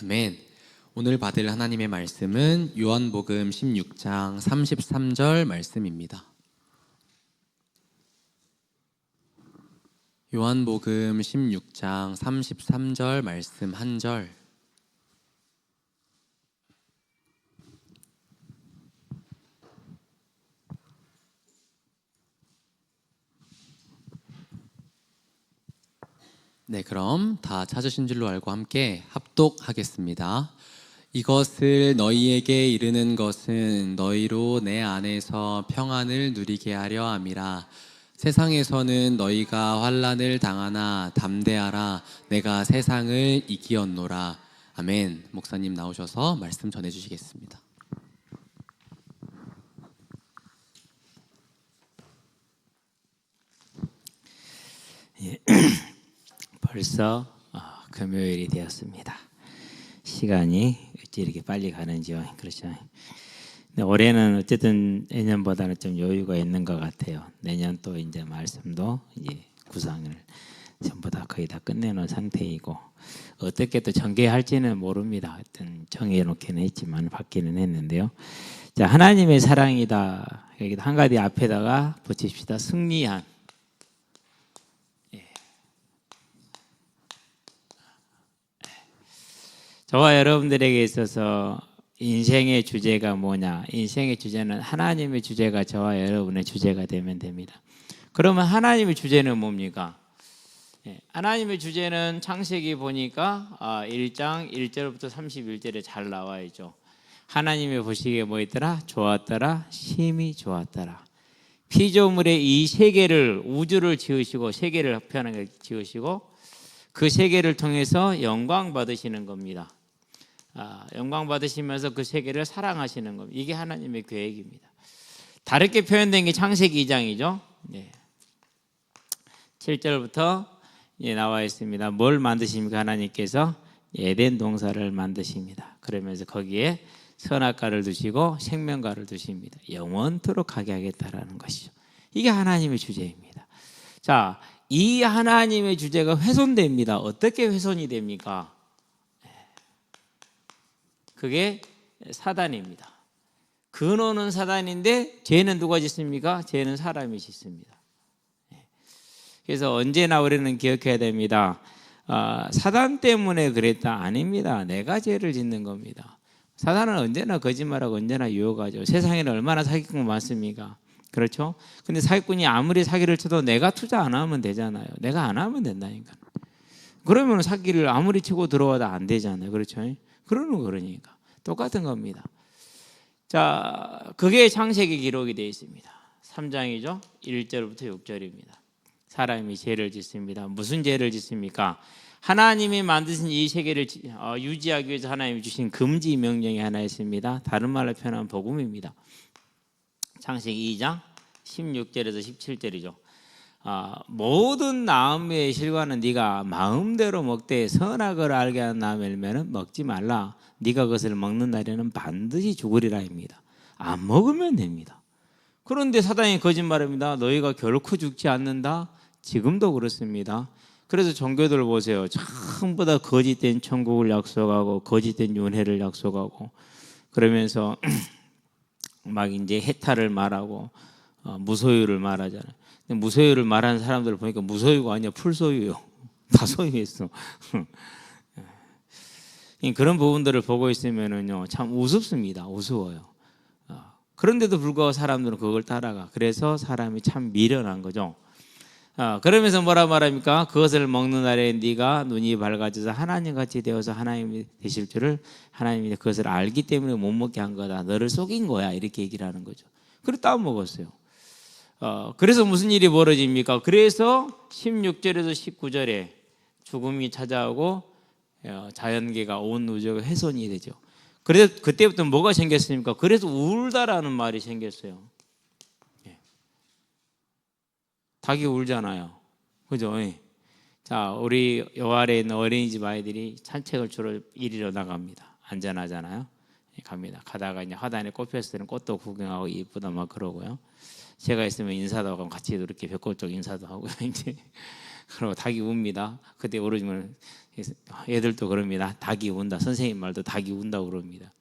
아멘. 오늘 받을 하나님의 말씀은 요한복음 16장 33절 말씀입니다. 요한복음 16장 33절 말씀 한 절. 네, 그럼 다 찾으신 줄로 알고 함께 합독하겠습니다. 이것을 너희에게 이르는 것은 너희로 내 안에서 평안을 누리게 하려 함이라. 세상에서는 너희가 환난을 당하나 담대하라. 내가 세상을 이기었노라. 아멘. 목사님 나오셔서 말씀 전해주시겠습니다. 벌써 금요일이 되었습니다. 시간이 어찌 이렇게 빨리 가는지요. 그렇죠. 근데 올해는 어쨌든 내년보다는 좀 여유가 있는 것 같아요. 내년 또 이제 말씀도 이제 구상을 전부 다 거의 다 끝내놓은 상태이고 어떻게 또 전개할지는 모릅니다. 하여튼 정해놓기는 했지만 받기는 했는데요. 자, 하나님의 사랑이다. 여기 한 가지 앞에다가 붙입시다. 승리한. 저와 여러분들에게 있어서 인생의 주제가 뭐냐? 인생의 주제는 하나님의 주제가 저와 여러분의 주제가 되면 됩니다. 그러면 하나님의 주제는 뭡니까? 하나님의 주제는 창세기 보니까 1장 1절부터 31절에 잘 나와 있죠. 하나님의 보시기에 뭐 있더라? 좋았더라, 심히 좋았더라. 피조물의 이 세계를, 우주를 지으시고 세계를 편하게 지으시고 그 세계를 통해서 영광 받으시는 겁니다. 영광 받으시면서 그 세계를 사랑하시는 겁니다. 이게 하나님의 계획입니다. 다르게 표현된 게 창세기 2장이죠. 7절부터 나와 있습니다. 뭘 만드십니까? 하나님께서 에덴 동산을 만드십니다. 그러면서 거기에 선악과를 두시고 생명과를 두십니다. 영원토록 가게 하겠다라는 것이죠. 이게 하나님의 주제입니다. 자, 이 하나님의 주제가 훼손됩니다. 어떻게 훼손이 됩니까? 그게 사단입니다. 근원은 사단인데 죄는 누가 짓습니까? 죄는 사람이 짓습니다. 그래서 언제나 우리는 기억해야 됩니다. 사단 때문에 그랬다? 아닙니다. 내가 죄를 짓는 겁니다. 사단은 언제나 거짓말하고 언제나 유혹하죠. 세상에는 얼마나 사기꾼 많습니까? 그렇죠? 근데 사기꾼이 아무리 사기를 쳐도 내가 투자 안 하면 되잖아요. 내가 안 하면 된다니까. 그러면 사기를 아무리 치고 들어와도 안 되잖아요. 그렇죠? 그러니까 똑같은 겁니다. 자, 그게 창세기 기록이 되어 있습니다. 3장이죠. 1절부터 6절입니다. 사람이 죄를 짓습니다. 무슨 죄를 짓습니까? 하나님이 만드신 이 세계를 유지하기 위해서 하나님이 주신 금지 명령이 하나 있습니다. 다른 말로 표현하면 복음입니다. 창세기 2장 16절에서 17절이죠. 모든 나무의 실과는 네가 마음대로 먹되 선악을 알게 하는 나무의 열매는 먹지 말라. 네가 그것을 먹는 날에는 반드시 죽으리라입니다. 안 먹으면 됩니다. 그런데 사단이 거짓말합니다. 너희가 결코 죽지 않는다. 지금도 그렇습니다. 그래서 종교들 보세요. 전부 다 거짓된 천국을 약속하고 거짓된 윤회를 약속하고 그러면서 막 이제 해탈을 말하고 무소유를 말하잖아요. 근데 무소유를 말하는 사람들을 보니까 무소유가 아니야 풀소유요. 다 소유했어. 그런 부분들을 보고 있으면은요 참 우습습니다. 우스워요. 그런데도 불구하고 사람들은 그걸 따라가. 그래서 사람이 참 미련한 거죠. 그러면서 뭐라 말합니까? 그것을 먹는 날에 네가 눈이 밝아져서 하나님같이 되어서 하나님이 되실 줄을 하나님이 그것을 알기 때문에 못 먹게 한 거다. 너를 속인 거야. 이렇게 얘기를 하는 거죠. 그래서 따먹었어요. 그래서 무슨 일이 벌어집니까? 그래서 16절에서 19절에 죽음이 찾아오고 자연계가 온 우주가 훼손이 되죠. 그래서 그때부터 뭐가 생겼습니까? 그래서 울다라는 말이 생겼어요. 닭이 울잖아요. 그죠? 자, 우리 요 아래에 있는 어린이집 아이들이 산책을 주로 이리로 나갑니다. 안전하잖아요. 갑니다. 가다가 이제 화단에 꽃 폈을 때는 꽃도 구경하고 이쁘다 막 그러고요. 제가 있으면 인사도 하고 같이 이렇게 벽골 쪽 인사도 하고 이제 그리고 닭이 웁니다. 그때 오르면 애들도 그럽니다. 닭이 운다. 선생님 말도 닭이 운다고 그럽니다.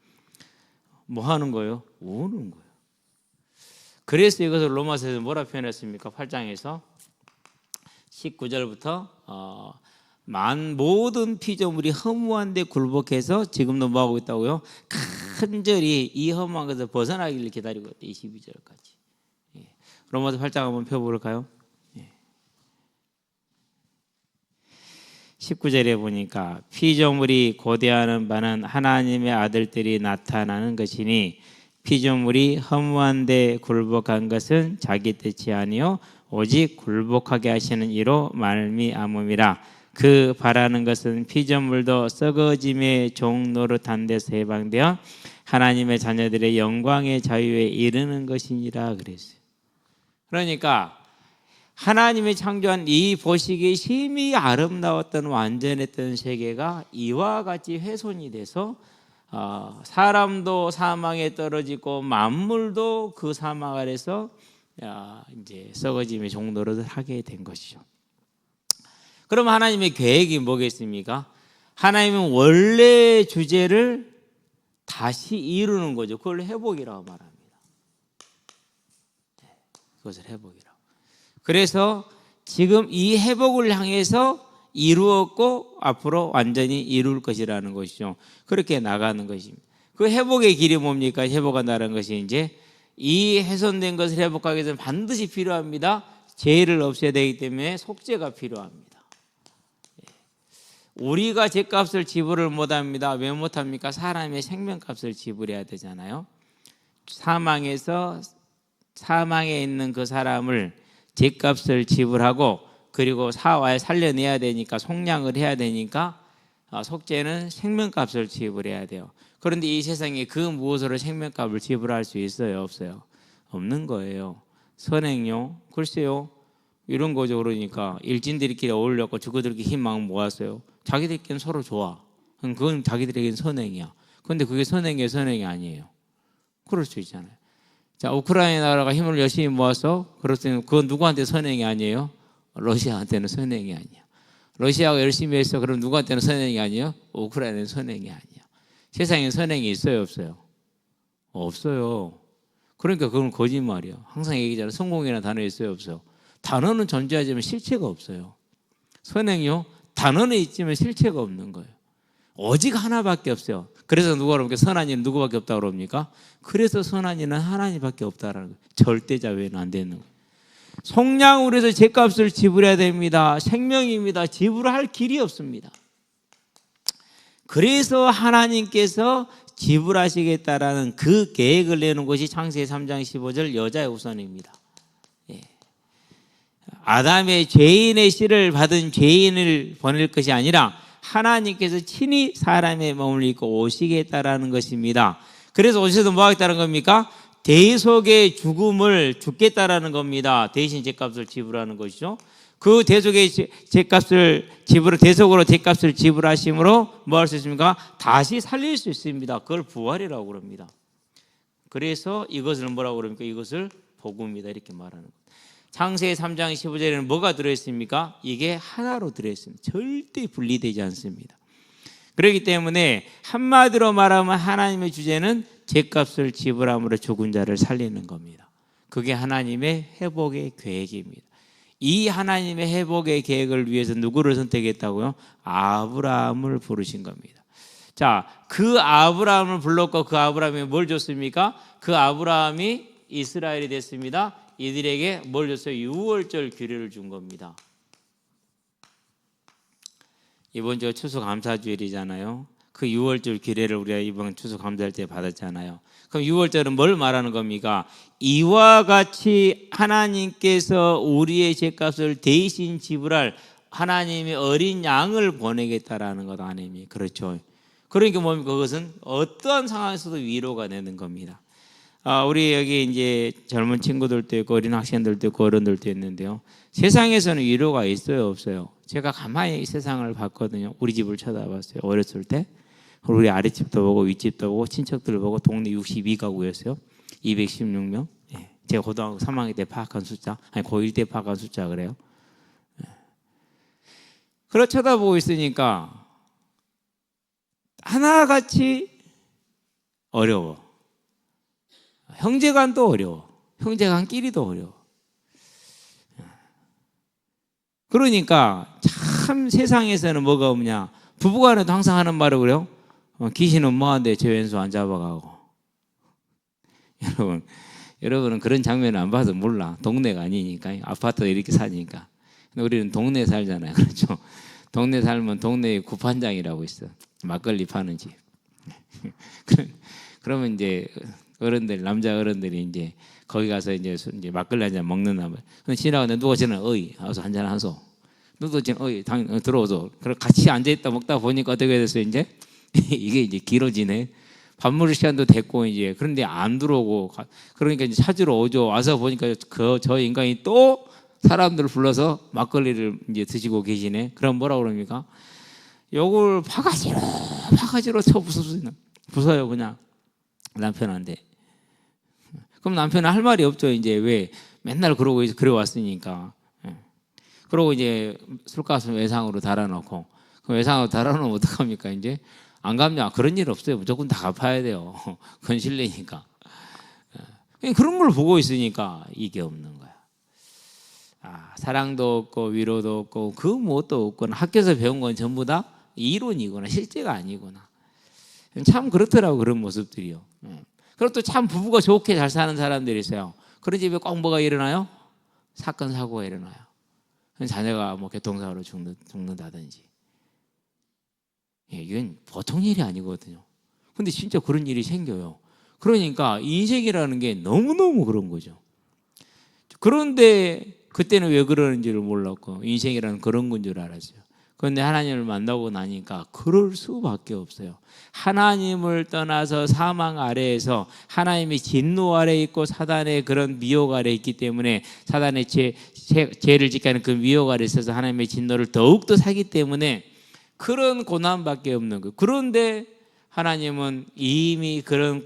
뭐 하는 거예요? 우는 거예요. 그래서 이것을 로마서에서 뭐라 표현했습니까? 8장에서 19절부터 모든 피조물이 허무한 데 굴복해서 지금도 뭐하고 있다고요? 간절히 이 허무한 것을 벗어나기를 기다리고 있다. 22절까지. 로마서 8장 한번 펴볼까요? 19절에 보니까 피조물이 고대하는 바는 하나님의 아들들이 나타나는 것이니 피조물이 허무한 데 굴복한 것은 자기 뜻이 아니요 오직 굴복하게 하시는 이로 말미암음이라. 그 바라는 것은 피조물도 썩어짐의 종 노릇한 데서 해방되어 하나님의 자녀들의 영광의 자유에 이르는 것이니라 그랬어요. 그러니까 하나님이 창조한 이 보시기에 심히 아름다웠던 완전했던 세계가 이와 같이 훼손이 돼서 사람도 사망에 떨어지고 만물도 그 사망 아래서 이제 썩어짐의 종노릇을 하게 된 것이죠. 그럼 하나님의 계획이 뭐겠습니까? 하나님은 원래 주제를 다시 이루는 거죠. 그걸 회복이라고 말합니다. 그것을 회복이라고. 그래서 지금 이 회복을 향해서 이루었고 앞으로 완전히 이룰 것이라는 것이죠. 그렇게 나가는 것입니다. 그 회복의 길이 뭡니까? 회복한다는 것이 이제 이 훼손된 것을 회복하기 위해서는 반드시 필요합니다. 죄를 없애야 되기 때문에 속죄가 필요합니다. 우리가 죄값을 지불을 못합니다. 왜 못합니까? 사람의 생명값을 지불해야 되잖아요. 사망에 있는 그 사람을 죄값을 지불하고 그리고 살려내야 되니까 속량을 해야 되니까 속죄는 생명값을 지불해야 돼요. 그런데 이 세상에 그 무엇으로 생명값을 지불할 수 있어요? 없어요? 없는 거예요. 선행요? 글쎄요. 이런 거죠. 그러니까 일진들끼리 어울렸고 주거들끼리 힘만 모았어요. 자기들끼리는 서로 좋아. 그건 자기들에게는 선행이야. 그런데 그게 선행이 아니에요. 그럴 수 있잖아요. 자, 우크라이나 나라가 힘을 열심히 모아서 그렇다면 그건 누구한테 선행이 아니에요? 러시아한테는 선행이 아니야. 러시아가 열심히 해서 그럼 누구한테는 선행이 아니에요? 우크라이나는 선행이 아니야. 세상에 선행이 있어요, 없어요? 없어요. 그러니까 그건 거짓말이야. 항상 얘기하잖아요. 성공이라는 단어 있어요, 없어요? 단어는 존재하지만 실체가 없어요. 선행이요? 단어는 있지만 실체가 없는 거예요. 오직 하나밖에 없어요. 그래서 누가 그럽니까? 선한 이는 누구밖에 없다고 그럽니까? 그래서 선한 이는 하나님밖에 없다라는 거예요. 절대자 외에는 안 되는 거예요. 속량으로 해서 죄값을 지불해야 됩니다. 생명입니다. 지불할 길이 없습니다. 그래서 하나님께서 지불하시겠다라는 그 계획을 내는 것이 창세기 3장 15절 여자의 우선입니다. 아담의 죄인의 씨를 받은 죄인을 보낼 것이 아니라 하나님께서 친히 사람의 몸을 입고 오시겠다라는 것입니다. 그래서 오셔서 뭐 하겠다는 겁니까? 대속의 죽음을 죽겠다라는 겁니다. 대신 죄값을 지불하는 것이죠. 그 대속의 죄값을 대속으로 죄값을 지불하심으로 뭐 할 수 있습니까? 다시 살릴 수 있습니다. 그걸 부활이라고 그럽니다. 그래서 이것을 뭐라고 그럽니까? 이것을 복음이다 이렇게 말하는 거예요. 창세기 3장 15절에는 뭐가 들어있습니까? 이게 하나로 들어있습니다. 절대 분리되지 않습니다. 그렇기 때문에 한마디로 말하면 하나님의 주제는 죄값을 지불함으로 죽은 자를 살리는 겁니다. 그게 하나님의 회복의 계획입니다. 이 하나님의 회복의 계획을 위해서 누구를 선택했다고요? 아브라함을 부르신 겁니다. 자, 그 아브라함을 불렀고 그 아브라함이 뭘 줬습니까? 그 아브라함이 이스라엘이 됐습니다. 이들에게 뭘 줬어요? 유월절 규례를 준 겁니다. 이번 주 추수감사주일이잖아요. 그 유월절 규례를 우리가 이번 추수감사할 때 받았잖아요. 그럼 유월절은 뭘 말하는 겁니까? 이와 같이 하나님께서 우리의 죄값을 대신 지불할 하나님의 어린 양을 보내겠다라는 것 아닙니까? 그렇죠. 그러니까 뭡니까? 그것은 어떠한 상황에서도 위로가 되는 겁니다. 우리 여기 이제 젊은 친구들도 있고 어린 학생들도 있고 어른들도 있는데요. 세상에서는 위로가 있어요, 없어요? 제가 가만히 이 세상을 봤거든요. 우리 집을 쳐다봤어요. 어렸을 때. 우리 아랫집도 보고 윗집도 보고 친척들 보고 동네 62가구였어요. 216명. 제가 고등학교 3학년 때 파악한 숫자, 아니 고1 때 파악한 숫자 그래요. 그걸 쳐다보고 있으니까 하나같이 어려워. 형제간도 어려워. 형제간끼리도 어려워. 그러니까 참 세상에서는 뭐가 없냐. 부부간에도 항상 하는 말을 그래요. 귀신은 뭐한데 제 왼수 안 잡아가고. 여러분은 그런 장면을 안 봐서 몰라. 동네가 아니니까. 아파트 이렇게 사니까. 근데 우리는 동네에 살잖아요. 그렇죠? 동네 살면 동네에 구판장이라고 있어. 막걸리 파는 집. 그러면 이제 어른들, 남자 어른들이 이제 거기 가서 이제 막걸리 한 잔 먹는다. 근데 지나가는데 누가 지나 어이 와서 한 잔 하소. 너도 지금 어이 들어오소. 그래 같이 앉아 있다 먹다 보니까 어떻게 됐어요 이제 이게 이제 길어지네. 밥 먹을 시간도 됐고 이제 그런데 안 들어오고 그러니까 이제 찾으러 오죠. 와서 보니까 저 인간이 또 사람들을 불러서 막걸리를 이제 드시고 계시네. 그럼 뭐라 그럽니까? 욕을 바가지로 쳐 부숴요 그냥 남편한테. 그럼 남편은 할 말이 없죠. 이제 왜 맨날 그러고 그래 왔으니까. 그러고 이제 술값은 외상으로 달아놓고 그 외상으로 달아놓으면 어떡합니까? 이제 안 갚냐? 그런 일 없어요. 무조건 다 갚아야 돼요. 그건 실례니까. 그런 걸 보고 있으니까 이게 없는 거야. 사랑도 없고 위로도 없고 그 무엇도 없거나 학교에서 배운 건 전부 다 이론이거나 실제가 아니구나. 참 그렇더라고 그런 모습들이요. 그리고 또 참 부부가 좋게 잘 사는 사람들이 있어요. 그런 집에 꼭 뭐가 일어나요? 사건 사고가 일어나요. 자녀가 뭐 교통사고로 죽는다든지. 이건 보통 일이 아니거든요. 근데 진짜 그런 일이 생겨요. 그러니까 인생이라는 게 너무너무 그런 거죠. 그런데 그때는 왜 그러는지를 몰랐고 인생이라는 그런 건 줄 알았어요. 그런데 하나님을 만나고 나니까 그럴 수밖에 없어요. 하나님을 떠나서 사망 아래에서 하나님의 진노 아래에 있고 사단의 그런 미혹 아래에 있기 때문에 사단의 죄를 짓게 하는 그 미혹 아래에 있어서 하나님의 진노를 더욱더 사기 때문에 그런 고난밖에 없는 거예요. 그런데 하나님은 이미 그런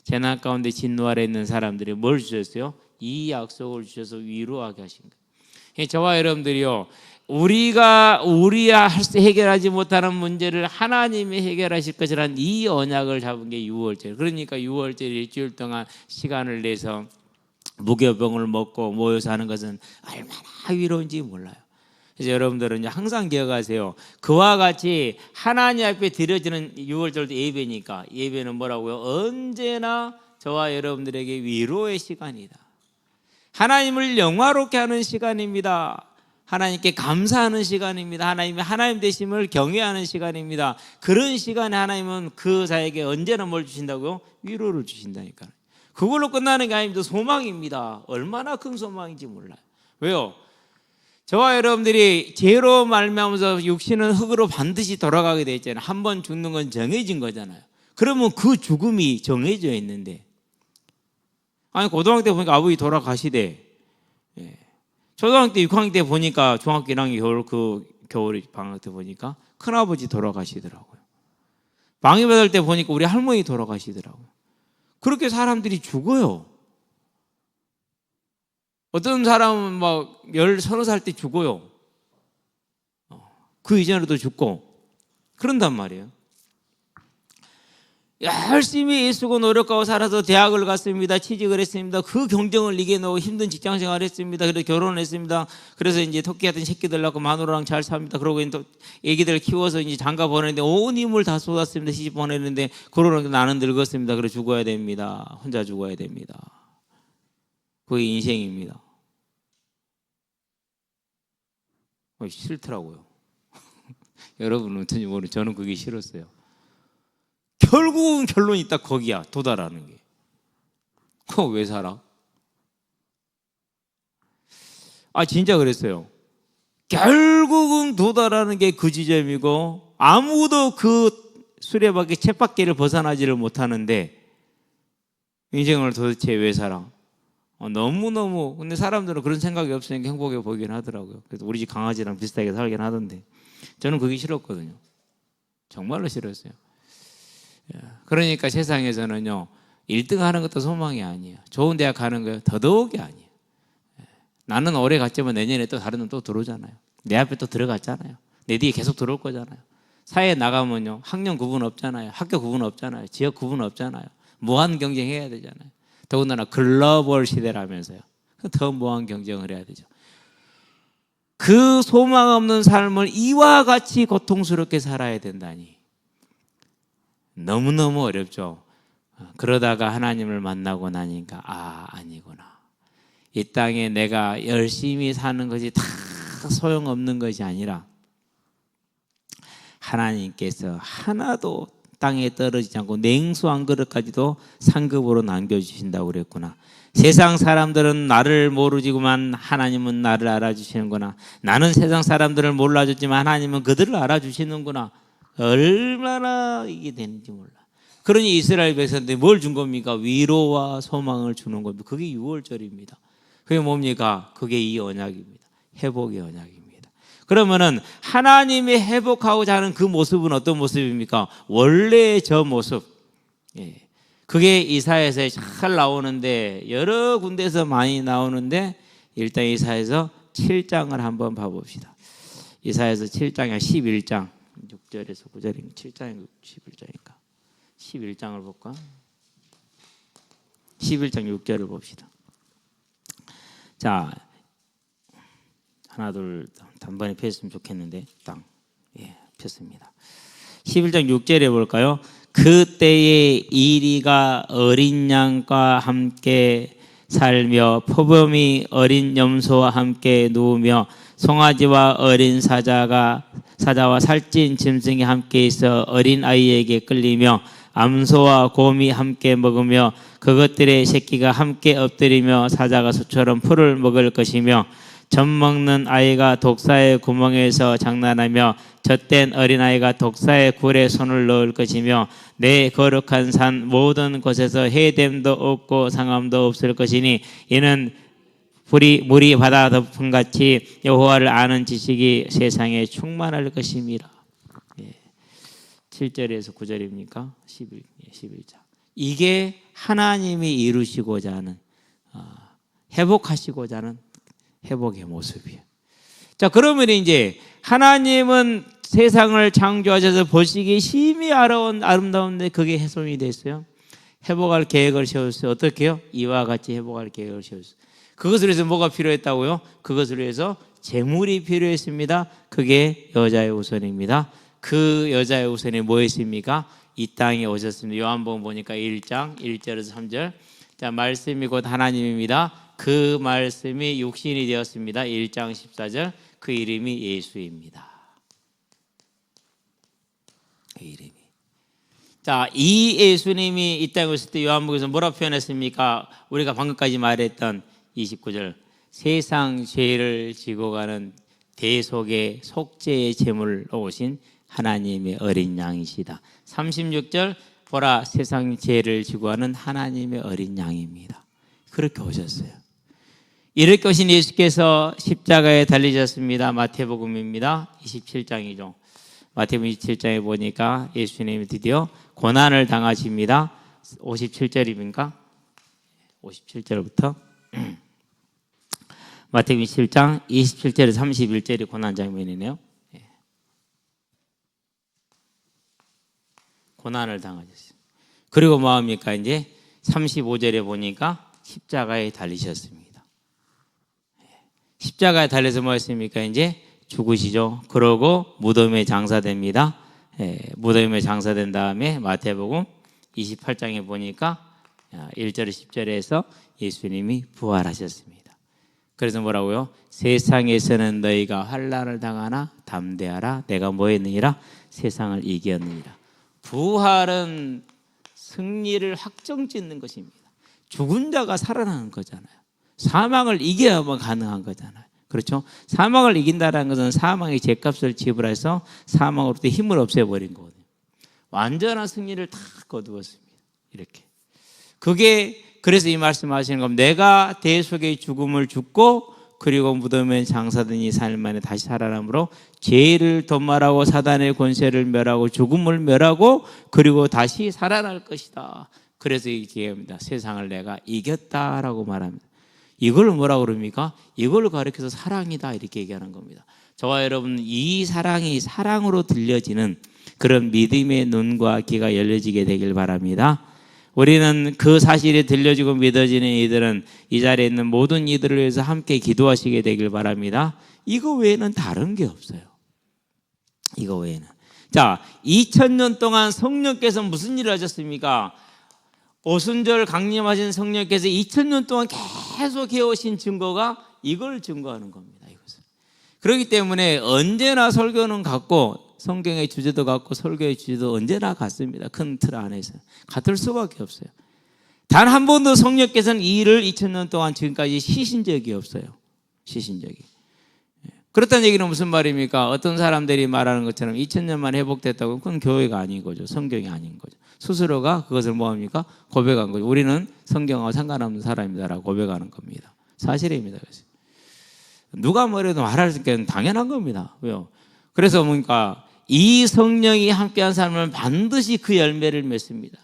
재난 가운데 진노 아래에 있는 사람들이 뭘 주셨어요? 이 약속을 주셔서 위로하게 하신 거예요. 저와 여러분들이요, 우리가 해결하지 못하는 문제를 하나님이 해결하실 것이라는 이 언약을 잡은 게 유월절. 그러니까 유월절 일주일 동안 시간을 내서 무교병을 먹고 모여서 하는 것은 얼마나 위로인지 몰라요. 그래서 여러분들은 항상 기억하세요. 그와 같이 하나님 앞에 드려지는 유월절도 예배니까 예배는 뭐라고요? 언제나 저와 여러분들에게 위로의 시간이다. 하나님을 영화롭게 하는 시간입니다. 하나님께 감사하는 시간입니다. 하나님의 하나님 되심을 경외하는 시간입니다. 그런 시간에 하나님은 그 자에게 언제나 뭘 주신다고요? 위로를 주신다니까요. 그걸로 끝나는 게 아닙니다. 소망입니다. 얼마나 큰 소망인지 몰라요. 왜요? 저와 여러분들이 죄로 말미암아서 육신은 흙으로 반드시 돌아가게 돼 있잖아요. 한 번 죽는 건 정해진 거잖아요. 그러면 그 죽음이 정해져 있는데, 아니 고등학교 때 보니까 아버지 돌아가시대. 초등학교 때 6학년 때 보니까 중학교 1학년 겨울 방학 때 보니까 큰아버지 돌아가시더라고요. 방위받을 때 보니까 우리 할머니 돌아가시더라고요. 그렇게 사람들이 죽어요. 어떤 사람은 막 10살 때 죽어요. 그 이전에도 죽고 그런단 말이에요. 열심히 애쓰고 노력하고 살아서 대학을 갔습니다. 취직을 했습니다. 그 경쟁을 이겨내고 힘든 직장 생활을 했습니다. 그래서 결혼을 했습니다. 그래서 이제 토끼 같은 새끼들 낳고 마누라랑 잘 삽니다. 그러고 또 애기들 키워서 이제 장가 보내는데 온 힘을 다 쏟았습니다. 시집 보내는데 그러고 나는 늙었습니다. 그래 죽어야 됩니다. 혼자 죽어야 됩니다. 그게 인생입니다. 싫더라고요. 여러분은 어떤지 모르겠는데 저는 그게 싫었어요. 결국은 결론이 딱 거기야. 도달하는 게. 그거 왜 살아? 진짜 그랬어요. 결국은 도달하는 게 그 지점이고 아무도 그 수레바퀴 쳇바퀴를 벗어나지를 못하는데 인생을 도대체 왜 살아? 너무너무. 근데 사람들은 그런 생각이 없으니까 행복해 보이긴 하더라고요. 그래서 우리 집 강아지랑 비슷하게 살긴 하던데 저는 그게 싫었거든요. 정말로 싫었어요. 그러니까 세상에서는요 1등 하는 것도 소망이 아니에요. 좋은 대학 가는 거 더더욱이 아니에요. 나는 올해 갔지만 내년에 또 다른 놈 또 들어오잖아요. 내 앞에 또 들어갔잖아요. 내 뒤에 계속 들어올 거잖아요. 사회에 나가면요, 학년 구분 없잖아요. 학교 구분 없잖아요. 지역 구분 없잖아요. 무한 경쟁해야 되잖아요. 더군다나 글로벌 시대라면서요. 더 무한 경쟁을 해야 되죠. 그 소망 없는 삶을 이와 같이 고통스럽게 살아야 된다니 너무너무 어렵죠. 그러다가 하나님을 만나고 나니까 아니구나. 이 땅에 내가 열심히 사는 것이 다 소용없는 것이 아니라 하나님께서 하나도 땅에 떨어지지 않고 냉수 한 그릇까지도 상급으로 남겨주신다고 그랬구나. 세상 사람들은 나를 모르지만 하나님은 나를 알아주시는구나. 나는 세상 사람들을 몰라줬지만 하나님은 그들을 알아주시는구나. 얼마나 이게 되는지 몰라. 그러니 이스라엘 백성들이 뭘 준 겁니까? 위로와 소망을 주는 겁니다. 그게 6월절입니다. 그게 뭡니까? 그게 이 언약입니다. 회복의 언약입니다. 그러면은 하나님이 회복하고자 하는 그 모습은 어떤 모습입니까? 원래의 저 모습. 예. 그게 이사야에서 잘 나오는데 여러 군데에서 많이 나오는데 일단 이사야에서 7장을 한번 봐봅시다. 이사야에서 7장이 11장 6절에서 9절인가 7장인가 11장인가 11장을 볼까? 11장 6절을 봅시다. 자, 하나 둘 단번에 폈으면 좋겠는데 딱 폈습니다. 11장 6절에 볼까요? 그때에 이리가 어린 양과 함께 살며 포범이 어린 염소와 함께 누우며 송아지와 어린 사자와 살찐 짐승이 함께 있어 어린 아이에게 끌리며 암소와 곰이 함께 먹으며 그것들의 새끼가 함께 엎드리며 사자가 소처럼 풀을 먹을 것이며 젖 먹는 아이가 독사의 구멍에서 장난하며 젖된 어린아이가 독사의 굴에 손을 넣을 것이며 내 거룩한 산 모든 곳에서 해됨도 없고 상함도 없을 것이니 이는 물이 바다 덮음 같이 여호와를 아는 지식이 세상에 충만할 것입니다. 7절에서 9절입니까? 11장. 이게 하나님이 이루시고자 하는 회복하시고자 하는 회복의 모습이에요. 자, 그러면 이제 하나님은 세상을 창조하셔서 보시기에 심히 아름다운데 그게 훼손이 됐어요. 회복할 계획을 세웠어요. 어떻게요? 이와 같이 회복할 계획을 세웠어요. 그것을 위해서 뭐가 필요했다고요? 그것을 위해서 재물이 필요했습니다. 그게 여자의 우선입니다. 그 여자의 우선이 뭐였습니까? 이 땅에 오셨습니다. 요한복음 보니까 1장 1절에서 3절. 자, 말씀이 곧 하나님입니다. 그 말씀이 육신이 되었습니다. 1장 14절. 그 이름이 예수입니다. 그 이름이. 자, 이 예수님이 이 땅에 오실 때 요한복음에서 뭐라 표현했습니까? 우리가 방금까지 말했던 29절. 세상 죄를 지고 가는 대속의 속죄의 제물로 오신 하나님의 어린 양이시다. 36절. 보라, 세상 죄를 지고 가는 하나님의 어린 양입니다. 그렇게 오셨어요. 이렇게 오신 예수께서 십자가에 달리셨습니다. 마태복음입니다. 27장이죠. 마태복음 27장에 보니까 예수님이 드디어 고난을 당하십니다. 57절입니까? 57절부터 마태복음 27장 27절에서 31절이 고난 장면이네요. 고난을 당하셨어요. 그리고 뭐합니까? 이제 35절에 보니까 십자가에 달리셨습니다. 십자가에 달려서 뭐 했습니까? 이제 죽으시죠. 그러고 무덤에 장사됩니다. 무덤에 장사된 다음에 마태복음 28장에 보니까 1절 10절에서 예수님이 부활하셨습니다. 그래서 뭐라고요? 세상에서는 너희가 환난을 당하나 담대하라. 내가 뭐 했느니라? 세상을 이겼느니라. 부활은 승리를 확정짓는 것입니다. 죽은 자가 살아나는 거잖아요. 사망을 이겨야만 가능한 거잖아요. 그렇죠? 사망을 이긴다는 것은 사망의 죄값을 지불해서 사망으로부터 힘을 없애버린 거거든요. 완전한 승리를 다 거두었습니다. 이렇게. 그게 그래서 이 말씀하시는 겁니다. 내가 대속의 죽음을 죽고 그리고 무덤에 장사된 이 삶 만에 다시 살아남으로 죄를 도말하고 사단의 권세를 멸하고 죽음을 멸하고 그리고 다시 살아날 것이다. 그래서 이렇게 합니다. 세상을 내가 이겼다라고 말합니다. 이걸 뭐라고 그럽니까? 이걸 가리켜서 사랑이다 이렇게 얘기하는 겁니다. 저와 여러분 이 사랑이 사랑으로 들려지는 그런 믿음의 눈과 귀가 열려지게 되길 바랍니다. 우리는 그 사실이 들려지고 믿어지는 이들은 이 자리에 있는 모든 이들을 위해서 함께 기도하시게 되길 바랍니다. 이거 외에는 다른 게 없어요. 이거 외에는. 자, 2000년 동안 성령께서 무슨 일을 하셨습니까? 오순절 강림하신 성령께서 2000년 동안 계속 해오신 증거가 이걸 증거하는 겁니다. 이것을. 그렇기 때문에 언제나 설교는 같고 성경의 주제도 같고 설교의 주제도 언제나 같습니다. 큰 틀 안에서 같을 수밖에 없어요. 단 한 번도 성령께서는 이 일을 2000년 동안 지금까지 쉬신 적이 없어요. 쉬신 적이. 그렇다는 얘기는 무슨 말입니까? 어떤 사람들이 말하는 것처럼 2000년만 회복됐다고 그건 교회가 아닌 거죠. 성경이 아닌 거죠. 스스로가 그것을 뭐합니까? 고백한 거죠. 우리는 성경과 상관없는 사람이다라고 고백하는 겁니다. 사실입니다. 그래서 누가 뭐래도 말할 수 있는 당연한 겁니다. 왜요? 그래서 뭡니까? 이 성령이 함께한 삶은 반드시 그 열매를 맺습니다.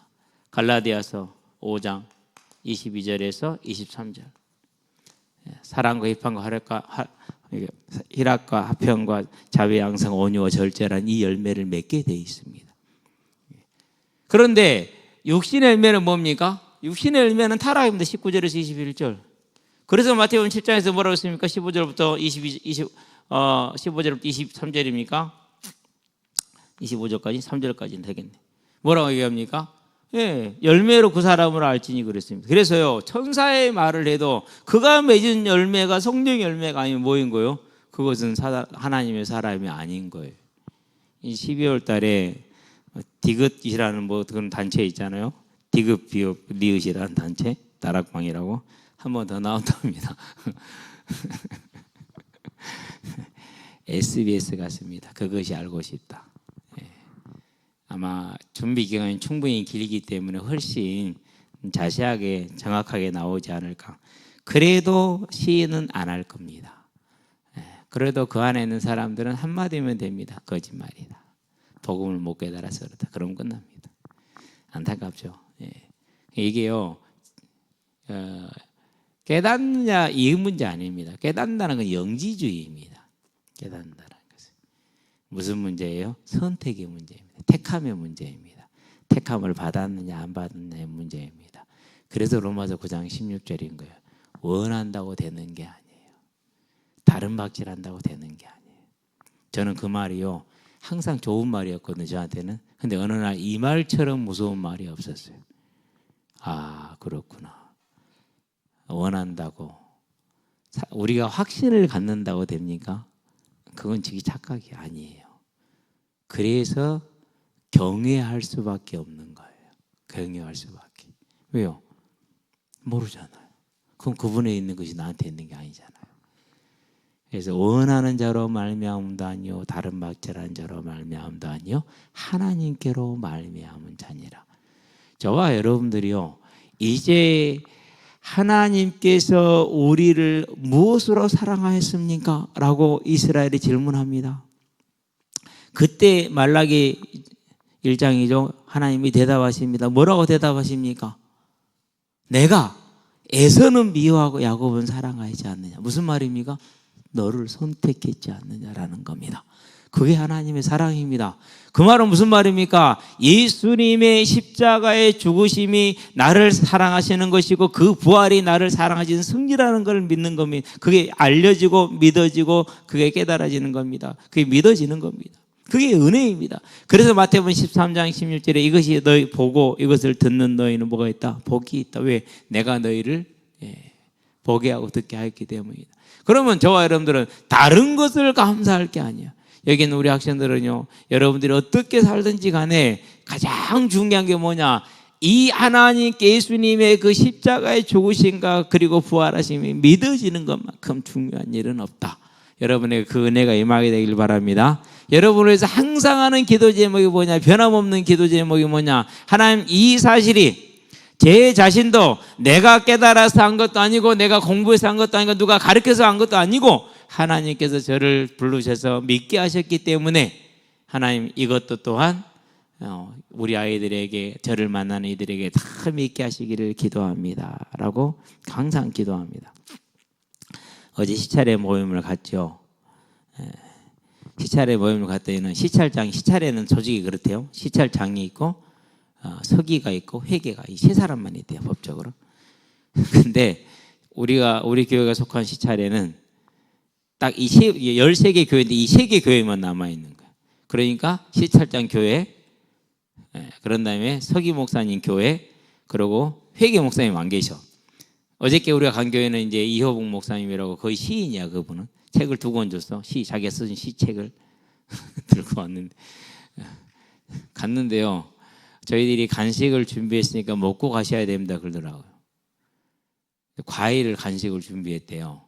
갈라디아서 5장 22절에서 23절. 사랑과 희판과 희락과 화평과 자비 양성 온유와 절제란 이 열매를 맺게 되어 있습니다. 그런데 육신의 열매는 뭡니까? 육신의 열매는 타락입니다. 19절에서 21절. 그래서 마태복음 7장에서 뭐라고 했습니까? 15절부터 15절부터 23절입니까? 25절까지 3절까지는 되겠네. 뭐라고 얘기합니까? 예, 열매로 그 사람을 알지니 그랬습니다. 그래서요, 천사의 말을 해도 그가 맺은 열매가 성령의 열매가 아니면 뭐인 거예요? 그것은 하나님의 사람이 아닌 거예요. 이 12월 달에 디귿이라는 뭐 그런 단체 있잖아요. 디귿 비읍 리읒이라는 단체, 다락방이라고 한 번 더 나온답니다. SBS 같습니다. 그것이 알고 싶다. 아마 준비 기간이 충분히 길기 때문에 훨씬 자세하게 정확하게 나오지 않을까. 그래도 시인은 안 할 겁니다. 그래도 그 안에 있는 사람들은 한마디면 됩니다. 거짓말이다. 복음을 못 깨달아서 그렇다. 그럼 끝납니다. 안타깝죠. 이게요, 깨닫느냐 이 문제 아닙니다. 깨닫는다는 건 영지주의입니다. 깨닫는다는 것은 무슨 문제예요? 선택의 문제입니다. 택함의 문제입니다. 택함을 받았느냐 안 받았느냐의 문제입니다. 그래서 로마서 9장 16절인 거예요. 원한다고 되는 게 아니에요. 다른 박질한다고 되는 게 아니에요. 저는 그 말이요, 항상 좋은 말이었거든요, 저한테는. 근데 어느 날 이 말처럼 무서운 말이 없었어요. 아, 그렇구나. 원한다고 우리가 확신을 갖는다고 됩니까? 그건 지기 착각이 아니에요. 그래서 경외할 수밖에 없는 거예요. 경외할 수밖에. 왜요? 모르잖아요. 그럼 그분에 있는 것이 나한테 있는 게 아니잖아요. 그래서 원하는 자로 말미암음도 아니요 다른 박절한 자로 말미암음도 아니요 하나님께로 말미암은 자니라. 저와 여러분들이요, 이제 하나님께서 우리를 무엇으로 사랑하였습니까? 라고 이스라엘이 질문합니다. 그때 말라기 1장이죠. 하나님이 대답하십니다. 뭐라고 대답하십니까? 내가 에서는 미워하고 야곱은 사랑하지 않느냐. 무슨 말입니까? 너를 선택했지 않느냐라는 겁니다. 그게 하나님의 사랑입니다. 그 말은 무슨 말입니까? 예수님의 십자가의 죽으심이 나를 사랑하시는 것이고 그 부활이 나를 사랑하시는 승리라는 걸 믿는 겁니다. 그게 알려지고 믿어지고 그게 깨달아지는 겁니다. 그게 믿어지는 겁니다. 그게 은혜입니다. 그래서 마태복음 13장 16절에 이것이 너희 보고 이것을 듣는 너희는 뭐가 있다? 복이 있다. 왜? 내가 너희를 보게 하고 듣게 하였기 때문이다. 그러면 저와 여러분들은 다른 것을 감사할 게 아니야. 여기는 우리 학생들은요, 여러분들이 어떻게 살든지 간에 가장 중요한 게 뭐냐? 이 하나님께 예수님의 그 십자가의 죽으심과 그리고 부활하심이 믿어지는 것만큼 중요한 일은 없다. 여러분에게 그 은혜가 임하게 되길 바랍니다. 여러분을 위해서 항상 하는 기도 제목이 뭐냐? 변함없는 기도 제목이 뭐냐? 하나님, 이 사실이 제 자신도 내가 깨달아서 한 것도 아니고 내가 공부해서 한 것도 아니고 누가 가르쳐서 한 것도 아니고 하나님께서 저를 부르셔서 믿게 하셨기 때문에 하나님 이것도 또한 우리 아이들에게, 저를 만나는 이들에게 다 믿게 하시기를 기도합니다 라고 항상 기도합니다. 어제 시찰의 모임을 갔죠. 시찰에 모임을 갔을 때는 시찰에는 조직이 그렇대요. 시찰장이 있고 서기가 있고 회계가 이 세 사람만 있대요, 법적으로. 근데 우리 교회가 속한 시찰에는 딱 이 13개 교회인데 이 3개 교회만 남아 있는 거예요. 그러니까 시찰장 교회, 그런 다음에 서기 목사님 교회, 그리고 회계 목사님 안 계셔. 어저께 우리가 간 교회는 이제 이효봉 목사님이라고 거의 시인이야. 그분은 책을 2권 줬어. 자기가 쓴 시책을 들고 왔는데 갔는데요. 저희들이 간식을 준비했으니까 먹고 가셔야 됩니다 그러더라고요. 과일을 간식을 준비했대요.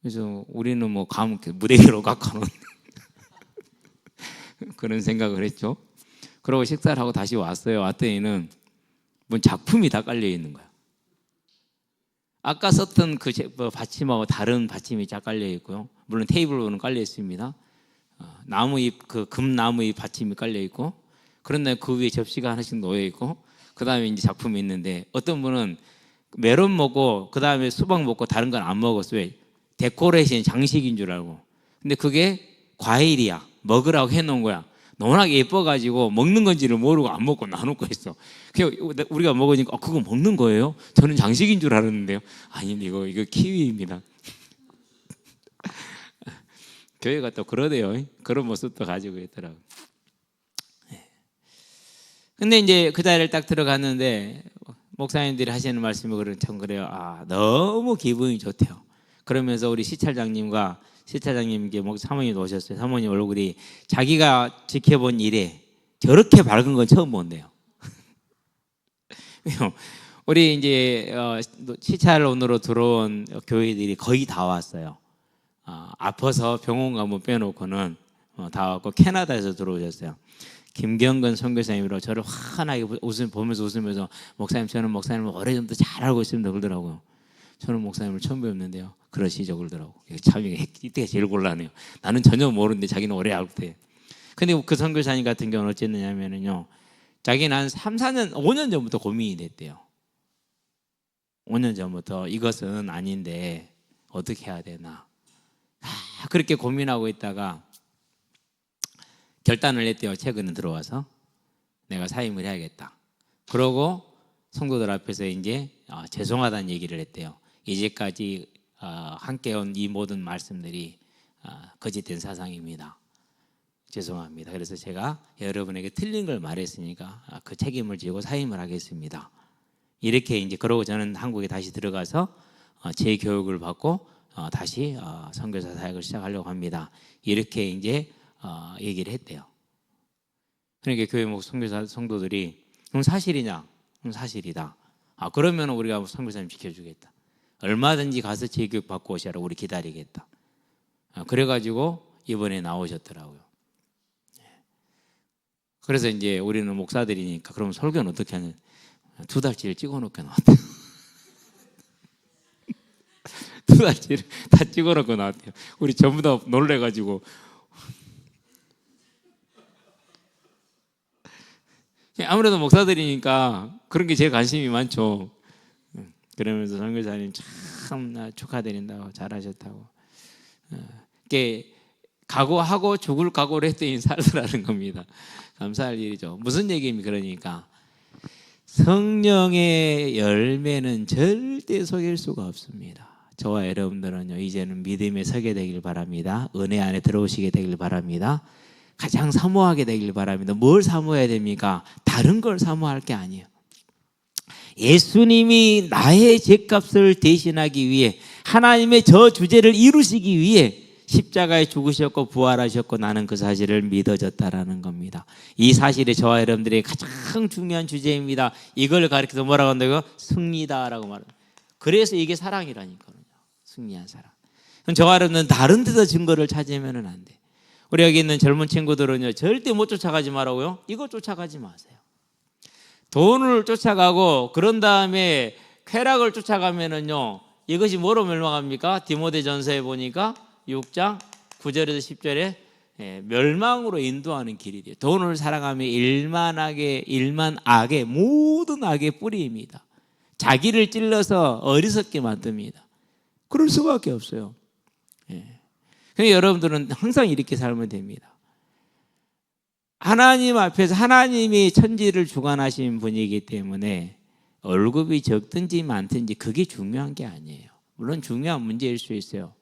그래서 우리는 뭐 가면 무대기로 깎아놓은 그런 생각을 했죠. 그러고 식사를 하고 다시 왔어요. 왔더니는 뭔 작품이 다 깔려 있는 거야. 아까 썼던 그 받침하고 다른 받침이 쫙 깔려 있고요. 물론 테이블로는 깔려 있습니다. 나무잎, 그 금나무잎 받침이 깔려 있고, 그런데 그 위에 접시가 하나씩 놓여 있고, 그 다음에 이제 작품이 있는데, 어떤 분은 메론 먹고 그 다음에 수박 먹고 다른 건 안 먹었어요. 왜? 데코레이션, 장식인 줄 알고. 근데 그게 과일이야. 먹으라고 해놓은 거야. 워낙 예뻐가지고 먹는 건지를 모르고 안 먹고 놔놓고 있어. 우리가 먹으니까 그거 먹는 거예요? 저는 장식인 줄 알았는데요. 아닌데 이거 키위입니다. 교회가 또 그러대요. 그런 모습도 가지고 있더라고. 근데 이제 그 자리를 딱 들어갔는데 목사님들이 하시는 말씀이 참 그래요. 너무 기분이 좋대요. 그러면서 우리 시찰장님과 시찰장님께 사모님 오셨어요. 사모님 얼굴이 자기가 지켜본 일에 저렇게 밝은 건 처음 본대요. 우리 이제 시찰원으로 들어온 교회들이 거의 다 왔어요. 아파서 병원 가면 빼놓고는 다 왔고 캐나다에서 들어오셨어요. 김경근 선교사님으로 저를 환하게 보면서 목사님, 저는 목사님을 오래전부터 잘 알고 있습니다 그러더라고요. 저는 목사님을 처음 뵙는데요. 그러시죠 그러더라고. 참 이때가 제일 곤란해요. 나는 전혀 모르는데 자기는 오래 알고 돼. 근데 그 선교사님 같은 경우는 어쨌느냐면요, 자기는 한 3-4년, 5년 전부터 고민이 됐대요. 5년 전부터 이것은 아닌데 어떻게 해야 되나. 그렇게 고민하고 있다가 결단을 했대요. 최근에 들어와서 내가 사임을 해야겠다. 그러고 성도들 앞에서 이제 죄송하다는 얘기를 했대요. 이제까지 함께 온 이 모든 말씀들이 거짓된 사상입니다. 죄송합니다. 그래서 제가 여러분에게 틀린 걸 말했으니까 그 책임을 지고 사임을 하겠습니다. 이렇게 이제 그러고 저는 한국에 다시 들어가서 재교육을 받고 다시 선교사 사역을 시작하려고 합니다. 이렇게 이제 얘기를 했대요. 그러니까 교회 선교사 성도들이 그럼 사실이냐? 그럼 사실이다. 그러면 우리가 선교사님 지켜주겠다. 얼마든지 가서 재교육 받고 오시라. 우리 기다리겠다. 그래가지고 이번에 나오셨더라고요. 그래서 이제 우리는 목사들이니까 그럼 설교는 어떻게 하냐? 2달치를 찍어놓고 나왔대요. 2달치를 다 찍어놓고 나왔대요. 우리 전부 다 놀래가지고. 아무래도 목사들이니까 그런 게 제일 관심이 많죠. 그러면서 선교사님 참 축하드린다고, 잘하셨다고. 각오하고 죽을 각오를 했더니 살더라는 겁니다. 감사할 일이죠. 무슨 얘기입니까? 그러니까 성령의 열매는 절대 속일 수가 없습니다. 저와 여러분들은요, 이제는 믿음에 서게 되길 바랍니다. 은혜 안에 들어오시게 되길 바랍니다. 가장 사모하게 되길 바랍니다. 뭘 사모해야 됩니까? 다른 걸 사모할 게 아니에요. 예수님이 나의 죄값을 대신하기 위해, 하나님의 저 주제를 이루시기 위해 십자가에 죽으셨고 부활하셨고 나는 그 사실을 믿어졌다라는 겁니다. 이 사실이 저와 여러분들의 가장 중요한 주제입니다. 이걸 가리켜서 뭐라고 한다고요? 승리다라고 말합니다. 그래서 이게 사랑이라니까요. 승리한 사랑. 그럼 저와 여러분은 다른 데서 증거를 찾으면 안 돼. 우리 여기 있는 젊은 친구들은요, 절대 못 쫓아가지 말라고요. 이거 쫓아가지 마세요. 돈을 쫓아가고 그런 다음에 쾌락을 쫓아가면은요, 이것이 뭐로 멸망합니까? 디모데전서에 보니까 6장 9절에서 10절에 멸망으로 인도하는 길이 돼요. 돈을 사랑하면 일만 악의 모든 악의 뿌리입니다. 자기를 찔러서 어리석게 만듭니다. 그럴 수밖에 없어요. 그러니까 여러분들은 항상 이렇게 살면 됩니다. 하나님 앞에서 하나님이 천지를 주관하신 분이기 때문에 월급이 적든지 많든지 그게 중요한 게 아니에요. 물론 중요한 문제일 수 있어요.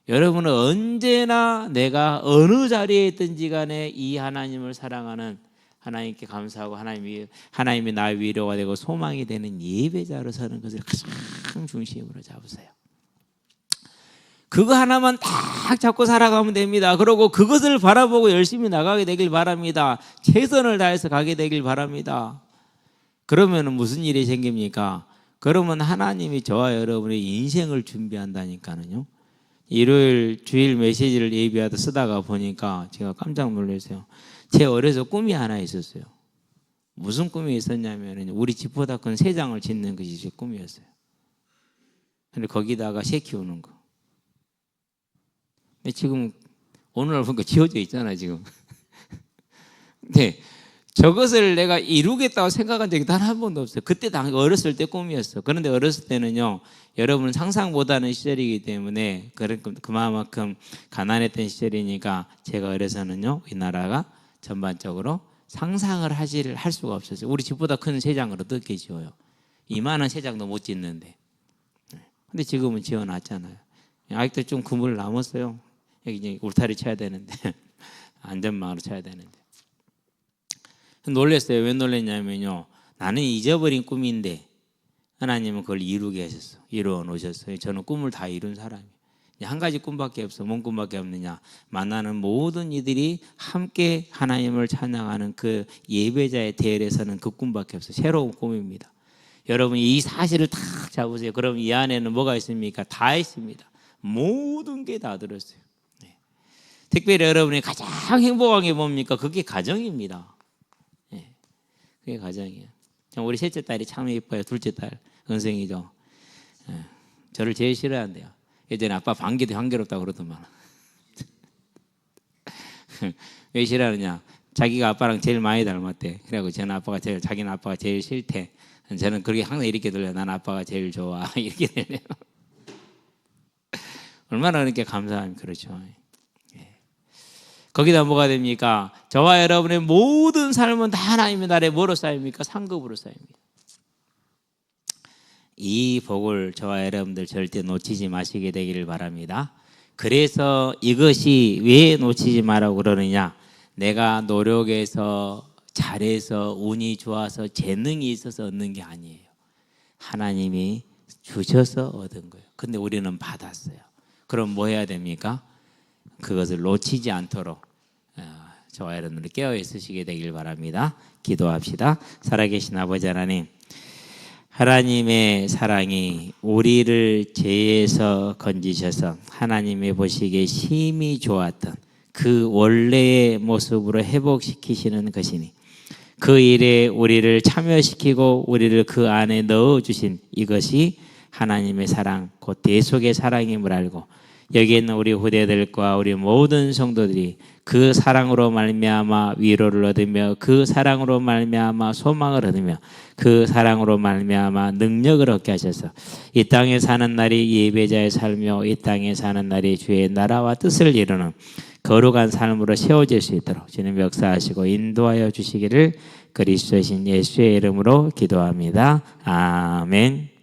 여러분은 언제나 내가 어느 자리에 있든지 간에 이 하나님을 사랑하는, 하나님께 감사하고 하나님이 나의 위로가 되고 소망이 되는 예배자로 서는 것을 가장 중심으로 잡으세요. 그거 하나만 딱 잡고 살아가면 됩니다. 그리고 그것을 바라보고 열심히 나가게 되길 바랍니다. 최선을 다해서 가게 되길 바랍니다. 그러면 무슨 일이 생깁니까? 그러면 하나님이 저와 여러분의 인생을 준비한다니까요. 일요일 주일 메시지를 예비하다 쓰다가 보니까 제가 깜짝 놀랐어요. 제 어려서 꿈이 하나 있었어요. 무슨 꿈이 있었냐면 우리 집보다 큰 새장을 짓는 것이 제 꿈이었어요. 근데 거기다가 새 키우는 거. 근데 지금 오늘 보니까 지어져 있잖아 지금. 네, 저것을 내가 이루겠다고 생각한 적이 단 한 번도 없어요. 그때 어렸을 때 꿈이었어. 그런데 어렸을 때는요, 여러분 상상 못하는 시절이기 때문에 그만큼 가난했던 시절이니까 제가 어려서는요, 이 나라가 전반적으로 상상을 할 수가 없었어요. 우리 집보다 큰 새장을 어떻게 지어요? 이만한 새장도 못 짓는데. 근데 지금은 지어놨잖아요. 아직도 좀 그물 남았어요. 여기 이제 울타리 쳐야 되는데 안전망으로 쳐야 되는데. 놀랐어요. 왜 놀랐냐면요, 나는 잊어버린 꿈인데 하나님은 그걸 이루게 하셨어. 이루어 놓으셨어요. 저는 꿈을 다 이룬 사람이에요. 한 가지 꿈밖에 없어. 뭔 꿈밖에 없느냐? 만나는 모든 이들이 함께 하나님을 찬양하는 그 예배자의 대열에 서는 그 꿈밖에 없어. 새로운 꿈입니다. 여러분 이 사실을 딱 잡으세요. 그럼 이 안에는 뭐가 있습니까? 다 있습니다. 모든 게 다 들었어요. 네. 특별히 여러분이 가장 행복한 게 뭡니까? 그게 가정입니다. 네. 그게 가정이에요. 우리 셋째 딸이 참 예뻐요. 둘째 딸 은성이죠. 네. 저를 제일 싫어한대요. 예전에 아빠 반기도 향기롭다고 그러더만. 왜 싫어하느냐? 자기가 아빠랑 제일 많이 닮았대. 그래갖고 자기는 아빠가 제일 싫대. 저는 그렇게 항상 이렇게 들려요. 난 아빠가 제일 좋아. 이렇게 들려요. 얼마나 그렇게 감사하면 그렇죠. 거기다 뭐가 됩니까? 저와 여러분의 모든 삶은 다 하나님의 나라에 뭐로 쌓입니까? 상급으로 쌓입니다. 이 복을 저와 여러분들 절대 놓치지 마시게 되기를 바랍니다. 그래서 이것이 왜 놓치지 말라고 그러느냐? 내가 노력해서 잘해서 운이 좋아서 재능이 있어서 얻는 게 아니에요. 하나님이 주셔서 얻은 거예요. 근데 우리는 받았어요. 그럼 뭐 해야 됩니까? 그것을 놓치지 않도록 저와 여러분들이 깨어 있으시게 되길 바랍니다. 기도합시다. 살아계신 아버지 하나님, 하나님의 사랑이 우리를 죄에서 건지셔서 하나님의 보시기에 심히 좋았던 그 원래의 모습으로 회복시키시는 것이니 그 일에 우리를 참여시키고 우리를 그 안에 넣어주신 이것이 하나님의 사랑, 곧 대속의 사랑임을 알고 여기에 있는 우리 후대들과 우리 모든 성도들이 그 사랑으로 말미암아 위로를 얻으며 그 사랑으로 말미암아 소망을 얻으며 그 사랑으로 말미암아 능력을 얻게 하셔서 이 땅에 사는 날이 예배자의 삶이요 이 땅에 사는 날이 주의 나라와 뜻을 이루는 거룩한 삶으로 세워질 수 있도록 주님 역사하시고 인도하여 주시기를 그리스도의 신 예수의 이름으로 기도합니다. 아멘.